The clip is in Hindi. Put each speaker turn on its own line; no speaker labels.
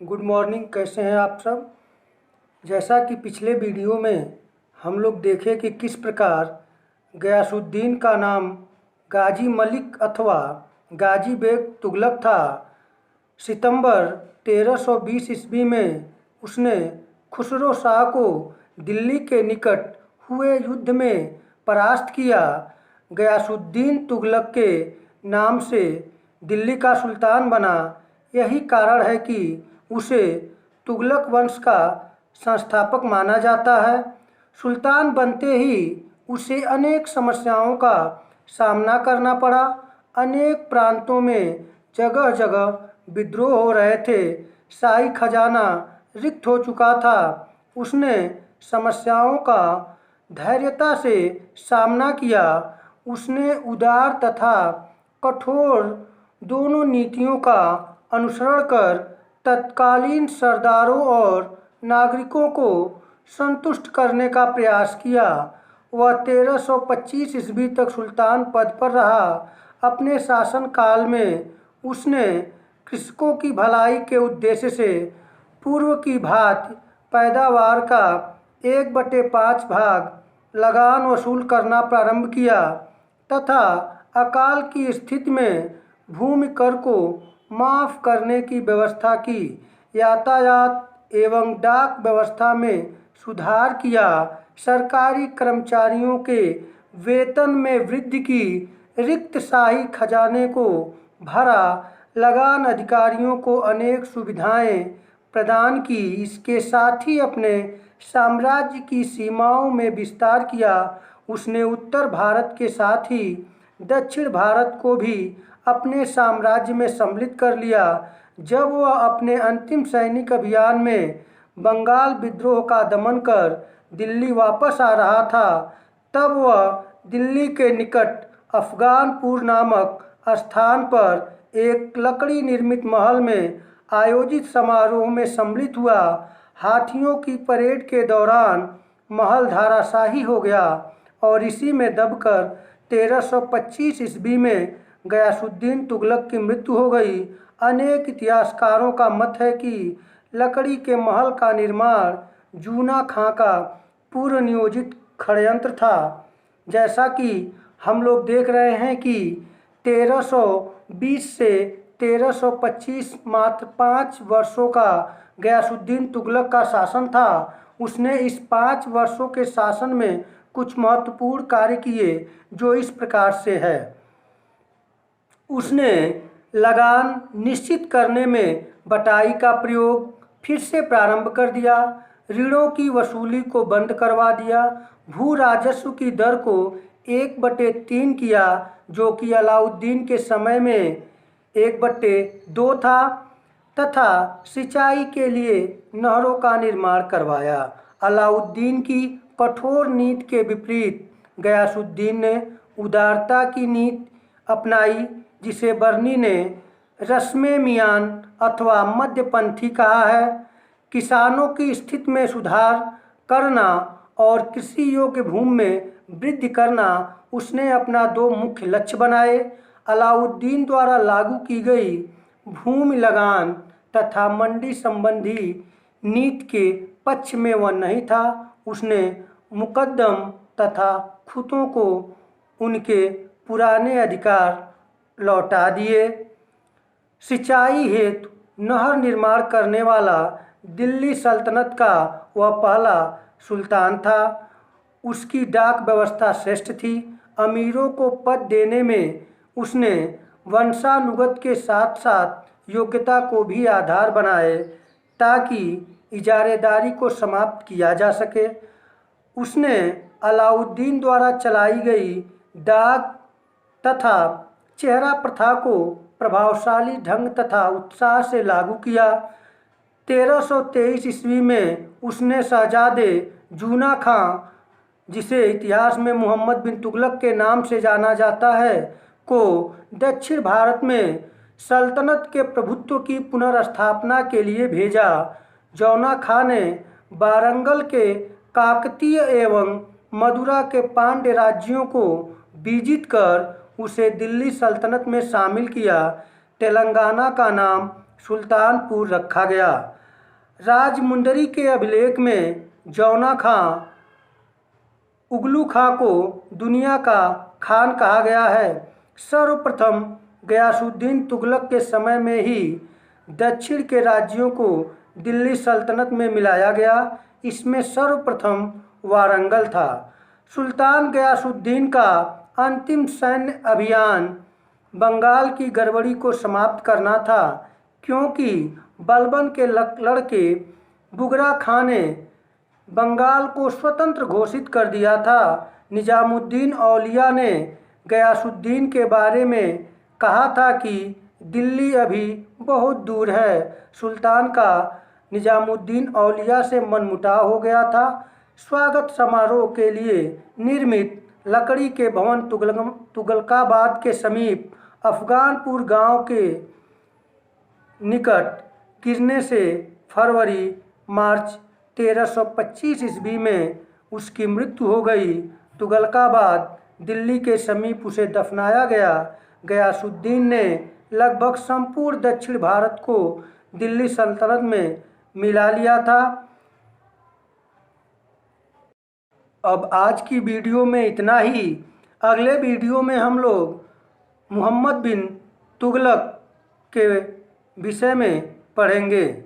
Good morning. कैसे हैं आप सब। जैसा कि पिछले वीडियो में हम लोग देखे कि किस प्रकार गयासुद्दीन का नाम गाजी मलिक अथवा गाजी बेग तुगलक था। सितंबर 1320 ईस्वी में उसने खुसरो शाह को दिल्ली के निकट हुए युद्ध में परास्त किया। गयासुद्दीन तुगलक के नाम से दिल्ली का सुल्तान बना। यही कारण है कि उसे तुगलक वंश का संस्थापक माना जाता है। सुल्तान बनते ही उसे अनेक समस्याओं का सामना करना पड़ा। अनेक प्रांतों में जगह जगह विद्रोह हो रहे थे। शाही खजाना रिक्त हो चुका था। उसने समस्याओं का धैर्यता से सामना किया। उसने उदार तथा कठोर दोनों नीतियों का अनुसरण कर तत्कालीन सरदारों और नागरिकों को संतुष्ट करने का प्रयास किया। वह 1325 ईस्वी तक सुल्तान पद पर रहा। अपने शासन काल में उसने कृषकों की भलाई के उद्देश्य से पूर्व की भांति पैदावार का 1/5 भाग लगान वसूल करना प्रारंभ किया तथा अकाल की स्थिति में भूमि कर को माफ़ करने की व्यवस्था की। यातायात एवं डाक व्यवस्था में सुधार किया। सरकारी कर्मचारियों के वेतन में वृद्धि की। रिक्त शाही खजाने को भरा। लगान अधिकारियों को अनेक सुविधाएं प्रदान की। इसके साथ ही अपने साम्राज्य की सीमाओं में विस्तार किया। उसने उत्तर भारत के साथ ही दक्षिण भारत को भी अपने साम्राज्य में सम्मिलित कर लिया। जब वह अपने अंतिम सैनिक अभियान में बंगाल विद्रोह का दमन कर दिल्ली वापस आ रहा था, तब वह दिल्ली के निकट अफगानपुर नामक स्थान पर एक लकड़ी निर्मित महल में आयोजित समारोह में सम्मिलित हुआ। हाथियों की परेड के दौरान महल धराशायी हो गया और इसी में दबकर 1325 ईस्वी में गयासुद्दीन तुगलक की मृत्यु हो गई। अनेक इतिहासकारों का मत है कि लकड़ी के महल का निर्माण जूना खां का पूर्व नियोजित षड्यंत्र था। जैसा कि हम लोग देख रहे हैं कि 1320 से 1325 मात्र 5 वर्षों का गयासुद्दीन तुगलक का शासन था। उसने इस 5 वर्षों के शासन में कुछ महत्वपूर्ण कार्य किए जो इस प्रकार से है। उसने लगान निश्चित करने में बटाई का प्रयोग फिर से प्रारंभ कर दिया। ऋणों की वसूली को बंद करवा दिया। भू राजस्व की दर को 1/3 किया, जो कि अलाउद्दीन के समय में 1/2 था, तथा सिंचाई के लिए नहरों का निर्माण करवाया। अलाउद्दीन की कठोर नीति के विपरीत गयासुद्दीन ने उदारता की नीति अपनाई, जिसे बर्नी ने रस्मे मियान अथवा मध्यपंथी कहा है। किसानों की स्थिति में सुधार करना और कृषि योग्य भूमि में वृद्धि करना उसने अपना 2 मुख्य लक्ष्य बनाए। अलाउद्दीन द्वारा लागू की गई भूमि लगान तथा मंडी संबंधी नीति के पक्ष में वह नहीं था। उसने मुकद्दम तथा खुतों को उनके पुराने अधिकार लौटा दिए। सिंचाई हेतु नहर निर्माण करने वाला दिल्ली सल्तनत का वह पहला सुल्तान था। उसकी डाक व्यवस्था श्रेष्ठ थी। अमीरों को पद देने में उसने वंशानुगत के साथ साथ योग्यता को भी आधार बनाए ताकि इजारेदारी को समाप्त किया जा सके। उसने अलाउद्दीन द्वारा चलाई गई डाक तथा चेहरा प्रथा को प्रभावशाली ढंग तथा उत्साह से लागू किया। 1323 ईस्वी में उसने शहजादे जूना खां, जिसे इतिहास में मोहम्मद बिन तुगलक के नाम से जाना जाता है, को दक्षिण भारत में सल्तनत के प्रभुत्व की पुनर्स्थापना के लिए भेजा। जौना खां ने वारंगल के काकतीय एवं मदुरा के पांड्य राज्यों को विजित कर उसे दिल्ली सल्तनत में शामिल किया। तेलंगाना का नाम सुल्तानपुर रखा गया। राजमुंदरी के अभिलेख में जौना खां उगलू खां को दुनिया का खान कहा गया है। सर्वप्रथम गयासुद्दीन तुगलक के समय में ही दक्षिण के राज्यों को दिल्ली सल्तनत में मिलाया गया। इसमें सर्वप्रथम वारंगल था। सुल्तान गयासुद्दीन का अंतिम सैन्य अभियान बंगाल की गड़बड़ी को समाप्त करना था, क्योंकि बलबन के लड़के बुगरा खां ने बंगाल को स्वतंत्र घोषित कर दिया था। निजामुद्दीन औलिया ने गयासुद्दीन के बारे में कहा था कि दिल्ली अभी बहुत दूर है। सुल्तान का निजामुद्दीन औलिया से मनमुटाव हो गया था। स्वागत समारोह के लिए निर्मित लकड़ी के भवन तुगलकाबाद के समीप अफगानपुर गांव के निकट गिरने से फरवरी-मार्च 1325 ईस्वी में उसकी मृत्यु हो गई। तुगलकाबाद दिल्ली के समीप उसे दफनाया गया। गयासुद्दीन ने लगभग संपूर्ण दक्षिण भारत को दिल्ली सल्तनत में मिला लिया था। अब आज की वीडियो में इतना ही। अगले वीडियो में हम लोग मोहम्मद बिन तुगलक के विषय में पढ़ेंगे।